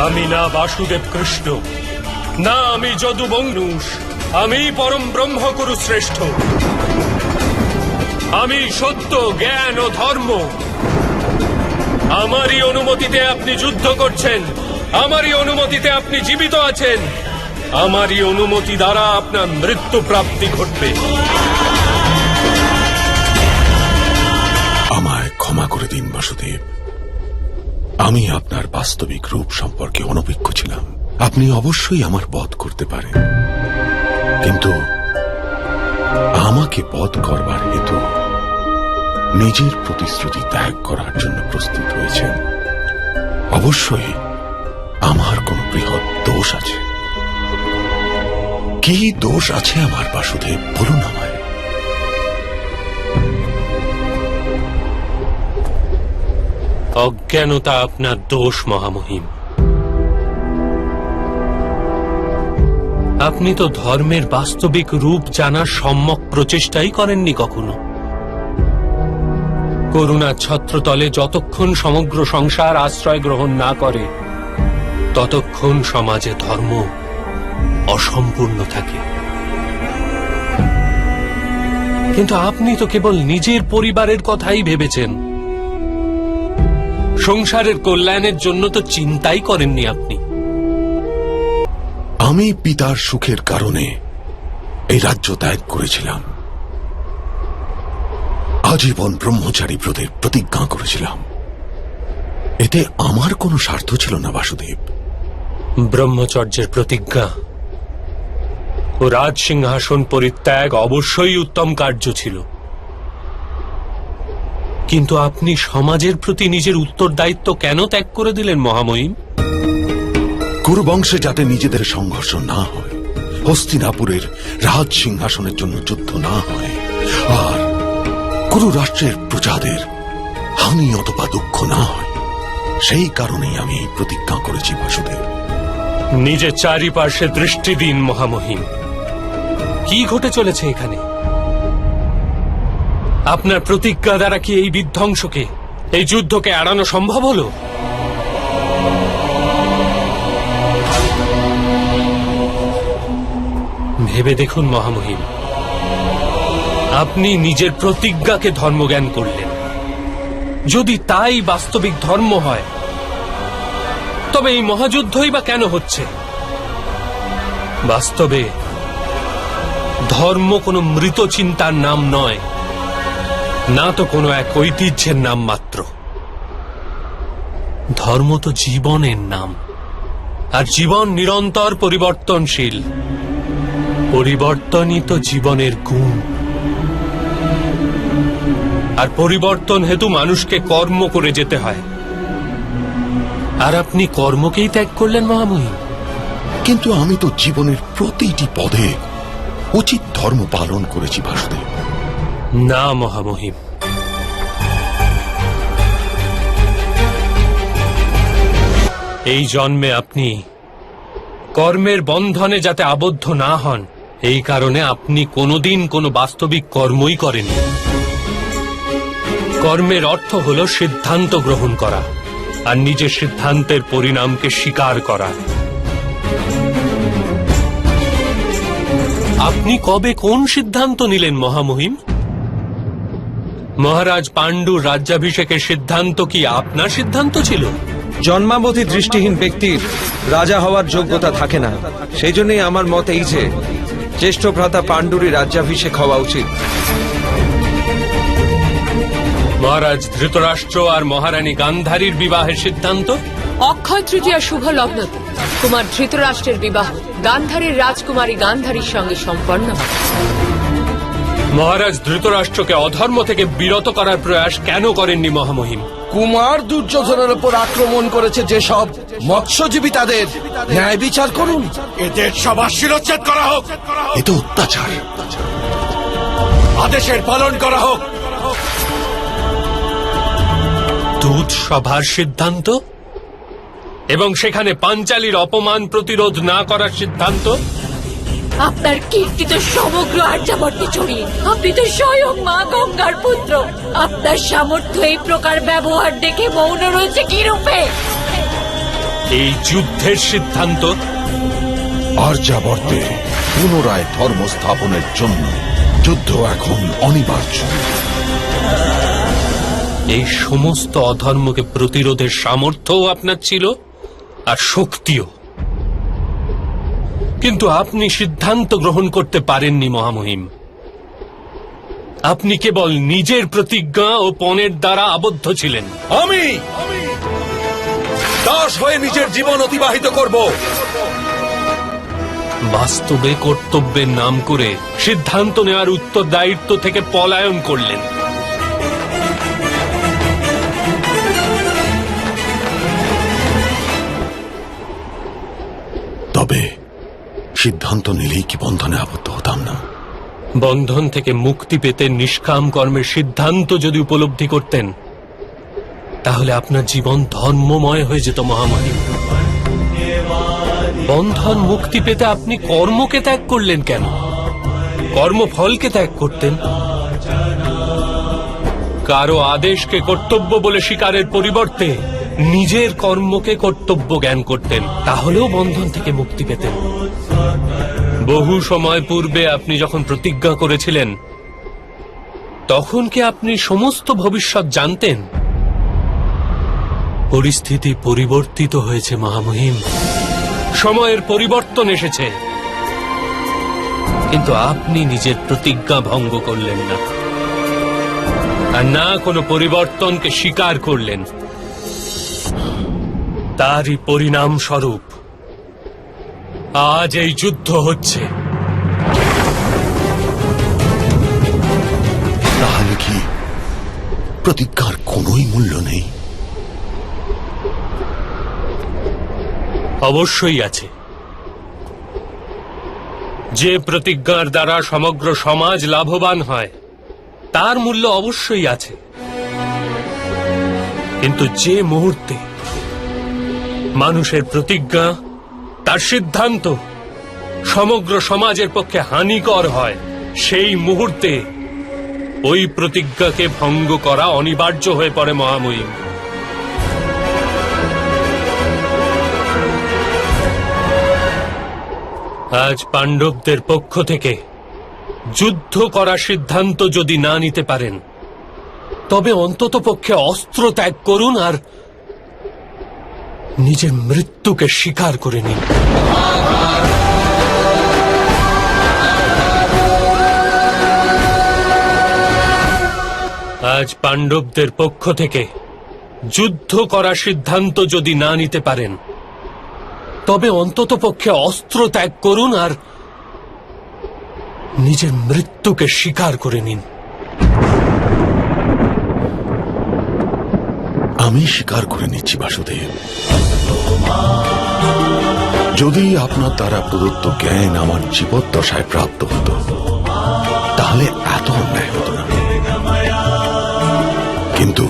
আমি না বাসুদেব কৃষ্ণ, না আমি যদু বংনুষ, আমি পরম ব্রহ্মকুরু শ্রেষ্ঠ। আমি সত্য, জ্ঞান ও ধর্ম। আমারই অনুমতিতে আপনি যুদ্ধ করছেন, আমারই অনুমতিতে আপনি জীবিত আছেন, আমারই অনুমতি দ্বারা আপনার মৃত্যু প্রাপ্তি ঘটবে। আমায় ক্ষমা করে দিন বাসুদেব, আমি আপনার বাস্তবিক রূপ সম্পর্কে অনভিজ্ঞ ছিলাম। আপনি অবশ্যই আমার বধ করতে পারেন, কিন্তু আমাকে বধ করবার হেতু নিজের প্রতিশ্রুতি ত্যাগ করার জন্য প্রস্তুত হয়েছেন। অবশ্যই আমার কোন বৃহৎ দোষ আছে। কি দোষ আছে আমার বাসুদেব, বলুন আমায়। অজ্ঞানতা আপনার দোষ মহামহিম। আপনি তো ধর্মের বাস্তবিক রূপ জানার সম্যক প্রচেষ্টাই করেননি কখনো। করুণার ছত্রতলে যতক্ষণ সমগ্র সংসার আশ্রয় গ্রহণ না করে, ততক্ষণ সমাজে ধর্ম অসম্পূর্ণ থাকে। কিন্তু আপনি তো কেবল নিজের পরিবারের কথাই ভেবেছেন, সংসারের কল্যাণের জন্য তো চিন্তাই করেননি আপনি। আমি পিতার সুখের কারণে এই রাজ্য ত্যাগ করেছিলাম, আজীবন ব্রহ্মচারী ব্রতের প্রতিজ্ঞা করেছিলাম। এতে আমার কোনো স্বার্থ ছিল না বাসুদেব। ব্রহ্মচর্যের প্রতিজ্ঞা ও রাজ সিংহাসন পরিত্যাগ অবশ্যই উত্তম কার্য ছিল, কিন্তু আপনি সমাজের প্রতি নিজের উত্তরদায়িত্ব কেন ত্যাগ করে দিলেন মহামহিম? কুরুবংশে যাতে নিজেদের সংঘর্ষ না হয়, হস্তিনাপুরের রাজ সিংহাসনের জন্য যুদ্ধ না হয়, আর কুরু রাষ্ট্রের প্রজাদের হানি অথবা দুঃখ না হয়, সেই কারণেই আমি এই প্রতিজ্ঞা করেছি বাসুদেব। নিজের চারিপার্শ্বে দৃষ্টি দিন মহামহিম, কি ঘটে চলেছে এখানে? আপনার প্রতিজ্ঞা দ্বারা কি এই বিধ্বংসকে, এই যুদ্ধকে এড়ানো সম্ভব হলো? ভেবে দেখুন মহামহিম, আপনি নিজের প্রতিজ্ঞাকে ধর্মজ্ঞান করলেন। যদি তাই বাস্তবিক ধর্ম হয়, তবে এই মহাযুদ্ধই বা কেন হচ্ছে? বাস্তবে ধর্ম কোনো মৃত চিন্তার নাম নয়, না তো কোনো এক ঐতিহ্যের নাম মাত্র। ধর্ম তো জীবনের নাম, আর জীবন নিরন্তর পরিবর্তনশীল। পরিবর্তনই তো জীবনের গুণ, আর পরিবর্তন হেতু মানুষকে কর্ম করে যেতে হয়। আর আপনি কর্মকেই ত্যাগ করলেন মহামহিম। কিন্তু আমি তো জীবনের প্রতিটি পদে উচিত ধর্ম পালন করেছি বাসুদেব। না মহামহিম, এই জন্মে আপনি কর্মের বন্ধনে যাতে আবদ্ধ না হন, এই কারণে আপনি কোনোদিন কোনো বাস্তবিক কর্মই করেননি। কর্মের অর্থ হল সিদ্ধান্ত গ্রহণ করা, আর নিজের সিদ্ধান্তের পরিণামকে স্বীকার করা। আপনি কবে কোন সিদ্ধান্ত নিলেন মহামহিম? মহারাজ পাণ্ডুর রাজ্যাভিষেকের সিদ্ধান্ত কি আপনার সিদ্ধান্ত ছিল? জন্মাবধি দৃষ্টিহীন ব্যক্তির রাজা হওয়ার যোগ্যতা থাকে না। সেই জন্যই আমার মত এই যে জ্যেষ্ঠ ভ্রাতা পাণ্ডুরই রাজ্যাভিষেক হওয়া উচিত। মহারাজ ধৃতরাষ্ট্র আর মহারানী গান্ধারীর বিবাহের সিদ্ধান্ত? অক্ষয় তৃতীয়া শুভ লগ্ন কুমার ধৃতরাষ্ট্রের বিবাহ গান্ধারীর রাজকুমারী গান্ধারীর সঙ্গে সম্পন্ন হয়। মহারাজ ধৃতরাষ্ট্রকে অধর্ম থেকে বিরত করার প্রয়াস কেন করেননি মহামহিম? কুমার দুর্যোধনের উপর আক্রমণ করেছে যেসব মৎস্যজীবী, তাদের ন্যায় বিচার করুন। এদের সবার শিরচ্ছেদ করা হোক, এ তো অত্যাচার। আদেশের পালন করা হোক। দূত সভার সিদ্ধান্ত এবং সেখানে পাঞ্চালীর অপমান প্রতিরোধ না করার সিদ্ধান্ত? আপনার কীর্তি তো সমগ্র আর্যাবর্তে ছড়িয়ে। আপনি তো স্বয়ং মা গঙ্গার পুত্র। আপনার সামর্থ্য এই প্রকার ব্যবহার দেখে মৌন রয়েছে কি রূপে? এই যুদ্ধের সিদ্ধান্ত? আর্যাবর্তে পুনরায় ধর্ম স্থাপনের জন্য যুদ্ধ এখন অনিবার্য। এই সমস্ত অধর্মকে প্রতিরোধের সামর্থ্যও আপনার ছিল, আর শক্তিও। কিন্তু আপনি সিদ্ধান্ত গ্রহণ করতে পারেননি মহামহিম। আপনি কেবল নিজের প্রতিজ্ঞা ও পণের দ্বারা আবদ্ধ ছিলেন। আমি দাস হয়ে নিজের জীবন অতিবাহিত করব। বাস্তবে কর্তব্যের নাম করে সিদ্ধান্ত নেওয়ার উত্তরদায়িত্ব থেকে পলায়ন করলেন। তবে সিদ্ধান্ত নিলেই কি বন্ধনে আবদ্ধ হতাম না? বন্ধন থেকে মুক্তি পেতে নিষ্কাম কর্মের সিদ্ধান্ত যদি উপলব্ধি করতেন, তাহলে আপনার জীবন ধর্মময় হয়ে যেত মহামহিম। বন্ধন মুক্তি পেতে আপনি কর্মকে ত্যাগ করলেন কেন? কর্মফলকে ত্যাগ করতেন। কারো আদেশকে কর্তব্য বলে স্বীকারের পরিবর্তে নিজের কর্মকে কর্তব্য জ্ঞান করতেন, তাহলেও বন্ধন থেকে মুক্তি পেতেন। বহু সময় পূর্বে আপনি যখন প্রতিজ্ঞা করেছিলেন, তখন কি আপনি সমস্ত ভবিষ্যৎ জানতেন? পরিস্থিতি পরিবর্তিত হয়েছে মহামহিম, সময়ের পরিবর্তন এসেছে, কিন্তু আপনি নিজের প্রতিজ্ঞা ভঙ্গ করলেন না, আর না কোনো পরিবর্তনকে স্বীকার করলেন। তারই পরিণাম স্বরূপ আজ এই যুদ্ধ হচ্ছে। তাহলে কি প্রতিজ্ঞার কোনোই মূল্য নেই? অবশ্যই আছে। যে প্রতিজ্ঞার দ্বারা সমগ্র সমাজ লাভবান হয়, তার মূল্য অবশ্যই আছে। কিন্তু যে মুহূর্তে মানুষের প্রতিজ্ঞা, তার সিদ্ধান্ত সমগ্র সমাজের পক্ষে হানিকর হয়, সেই মুহূর্তে ওই প্রতিজ্ঞাকে ভঙ্গ করা অনিবার্য হয়ে পড়ে মহামহিম। আজ পাণ্ডবদের পক্ষ থেকে যুদ্ধ করার সিদ্ধান্ত যদি না নিতে পারেন, তবে অন্তত পক্ষে অস্ত্র ত্যাগ করুন আর নিজের মৃত্যুকে স্বীকার করে নিন। আজ পাণ্ডবদের পক্ষ থেকে যুদ্ধ করার সিদ্ধান্ত যদি না নিতে পারেন, তবে অন্তত পক্ষে অস্ত্র ত্যাগ করুন আর নিজের মৃত্যুকে স্বীকার করে নিন। আমি স্বীকার করে নিচ্ছি বাসুদেব। যদি আপনার দ্বারা প্রদত্ত জ্ঞান আমার জীবদ্দশায় প্রাপ্ত হতো, তাহলে এত অন্যায় হতো না। কিন্তু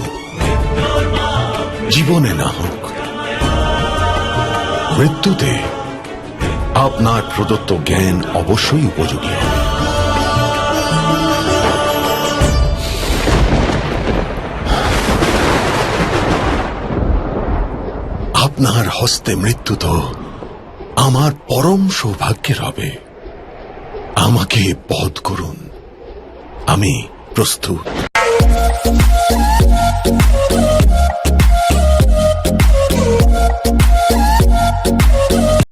জীবনে না হোক, মৃত্যুতে আপনার প্রদত্ত জ্ঞান অবশ্যই উপযোগী হবে। আপনার হস্তে মৃত্যু তো আমার পরম সৌভাগ্যের হবে। আমাকে বধ করুন, আমি প্রস্তুত।